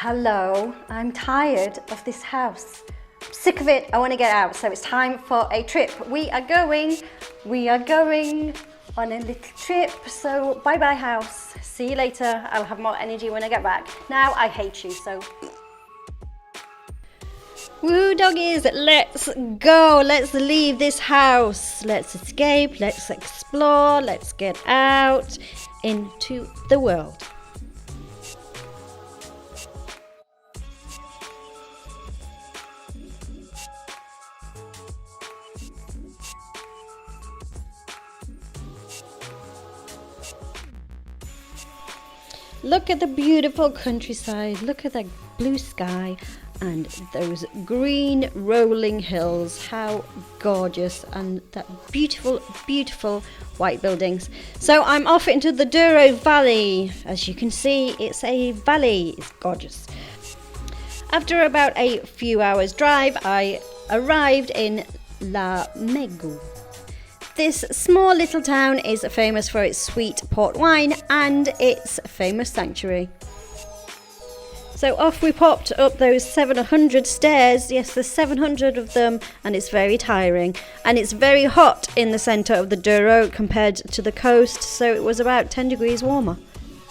Hello, I'm tired of this house. I'm sick of it, I want to get out, so it's time for a trip. We are going on a little trip, so bye bye house. See you later, I'll have more energy when I get back. Now I hate you, so. Woo doggies, let's go, let's leave this house. Let's escape, let's explore, let's get out into the world. Look at the beautiful countryside, look at that blue sky and those green rolling hills. How gorgeous, and that beautiful, beautiful white buildings. So I'm off into the Douro Valley. As you can see, it's a valley, it's gorgeous. After about a few hours drive, I arrived in Lamego. This small little town is famous for its sweet port wine and its famous sanctuary. So off we popped up those 700 stairs. Yes, there's 700 of them, and it's very tiring. And it's very hot in the centre of the Douro compared to the coast, so it was about 10 degrees warmer.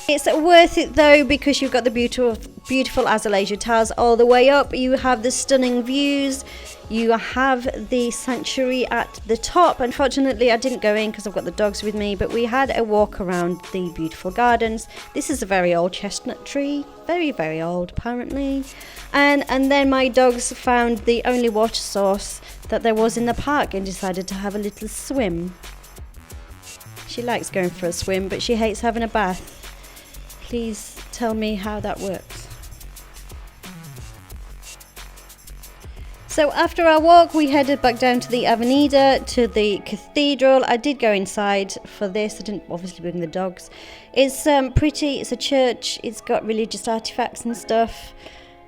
It's worth it though, because you've got the beautiful azaleja tiles all the way up. You have the stunning views. You have the sanctuary at the top. Unfortunately, I didn't go in because I've got the dogs with me, but we had a walk around the beautiful gardens. This is a very old chestnut tree, very, very old apparently. And then my dogs found the only water source that there was in the park and decided to have a little swim. She likes going for a swim, but she hates having a bath. Please tell me how that works. So after our walk, we headed back down to the Avenida, to the cathedral. I did go inside for this. I didn't obviously bring the dogs. It's pretty. It's a church. It's got religious artifacts and stuff.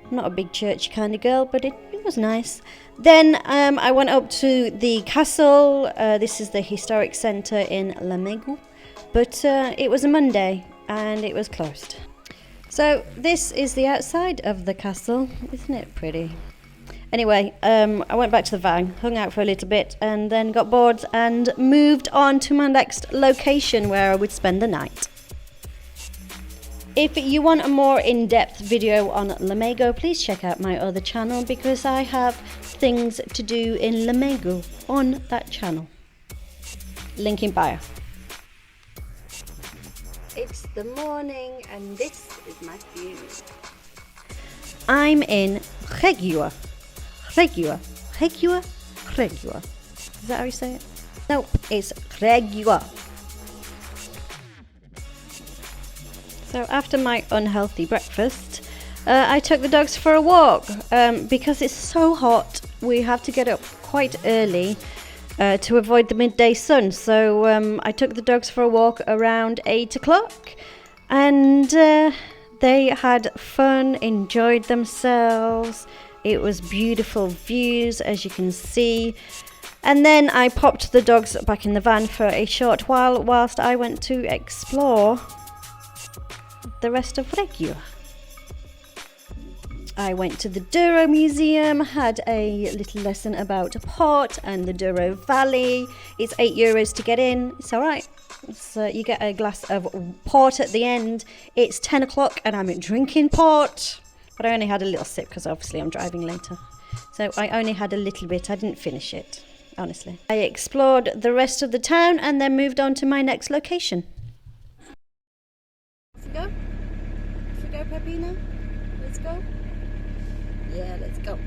I'm not a big church kind of girl, but it was nice. Then I went up to the castle. This is the historic centre in Lamego, but it was a Monday and it was closed. So this is the outside of the castle. Isn't it pretty? Anyway, I went back to the van, hung out for a little bit, and then got bored and moved on to my next location where I would spend the night. If you want a more in-depth video on Lamego, please check out my other channel, because I have things to do in Lamego on that channel. Link in bio. It's the morning and this is my view. I'm in Regua. Regua. Is that how you say it? No, it's Regua. So after my unhealthy breakfast, I took the dogs for a walk. Because it's so hot, we have to get up quite early to avoid the midday sun. So I took the dogs for a walk around 8 o'clock, and they had fun, enjoyed themselves. It was beautiful views, as you can see. And then I popped the dogs back in the van for a short while whilst I went to explore the rest of Regua. I went to the Douro Museum, had a little lesson about port and the Douro Valley. It's €8 to get in. It's all right. You get a glass of port at the end. It's 10 o'clock and I'm drinking port. But I only had a little sip because obviously I'm driving later. So I only had a little bit. I didn't finish it, honestly. I explored the rest of the town and then moved on to my next location. Let's go. Let's go, Pepino. Let's go. Yeah, let's go.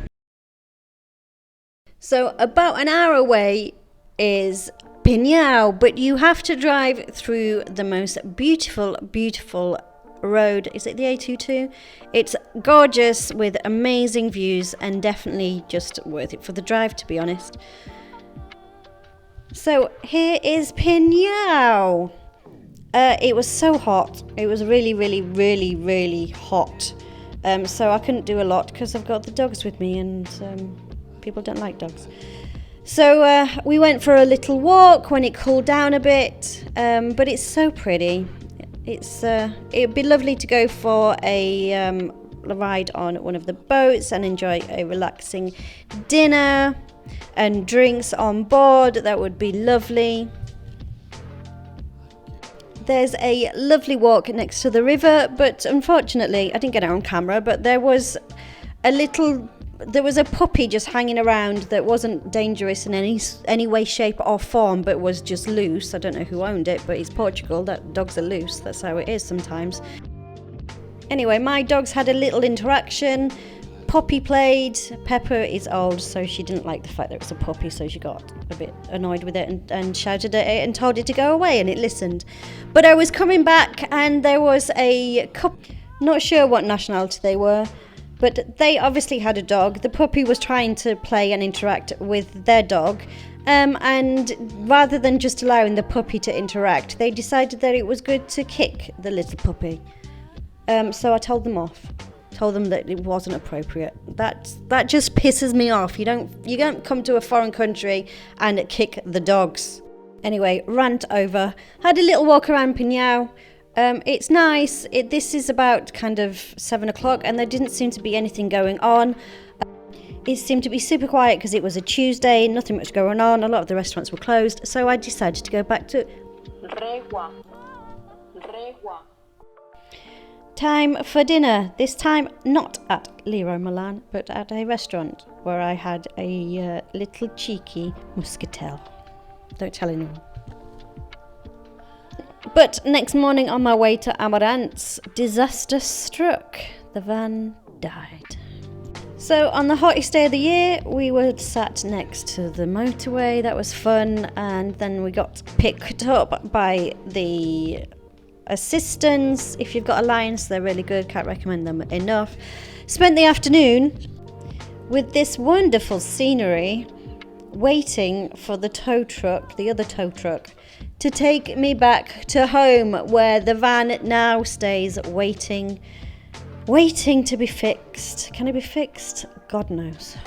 So about an hour away is Pinhão, but you have to drive through the most beautiful, beautiful road. Is it the A22? It's gorgeous with amazing views and definitely just worth it for the drive, to be honest. So here is Pinhão. It was so hot. It was really, really, really, really hot. So I couldn't do a lot because I've got the dogs with me, and people don't like dogs. So we went for a little walk when it cooled down a bit, but it's so pretty. It'd be lovely to go for a ride on one of the boats and enjoy a relaxing dinner and drinks on board. That would be lovely. There's a lovely walk next to the river, but unfortunately, I didn't get it on camera, but there was a puppy just hanging around that wasn't dangerous in any way, shape or form, but was just loose. I don't know who owned it, but it's Portugal. That dogs are loose. That's how it is sometimes. Anyway, my dogs had a little interaction. Poppy played. Pepper is old, so she didn't like the fact that it was a puppy, so she got a bit annoyed with it and shouted at it and told it to go away, and it listened. But I was coming back and there was a couple, not sure what nationality they were, but they obviously had a dog. The puppy was trying to play and interact with their dog, and rather than just allowing the puppy to interact, they decided that it was good to kick the little puppy. So I told them off. Told them that it wasn't appropriate. That just pisses me off. You don't come to a foreign country and kick the dogs. Anyway, rant over. Had a little walk around Pinhão. It's nice. This is about kind of 7 o'clock and there didn't seem to be anything going on. It seemed to be super quiet because it was a Tuesday, nothing much going on. A lot of the restaurants were closed, so I decided to go back to Regua. Time for dinner. This time not at Leroy Milan, but at a restaurant where I had a little cheeky muscatel. Don't tell anyone. But next morning on my way to Amarante, disaster struck. The van died. So on the hottest day of the year, we were sat next to the motorway. That was fun. And then we got picked up by the assistants. If you've got a Lions, they're really good. Can't recommend them enough. Spent the afternoon with this wonderful scenery, waiting for the other tow truck, to take me back to home, where the van now stays waiting to be fixed. Can it be fixed? God knows.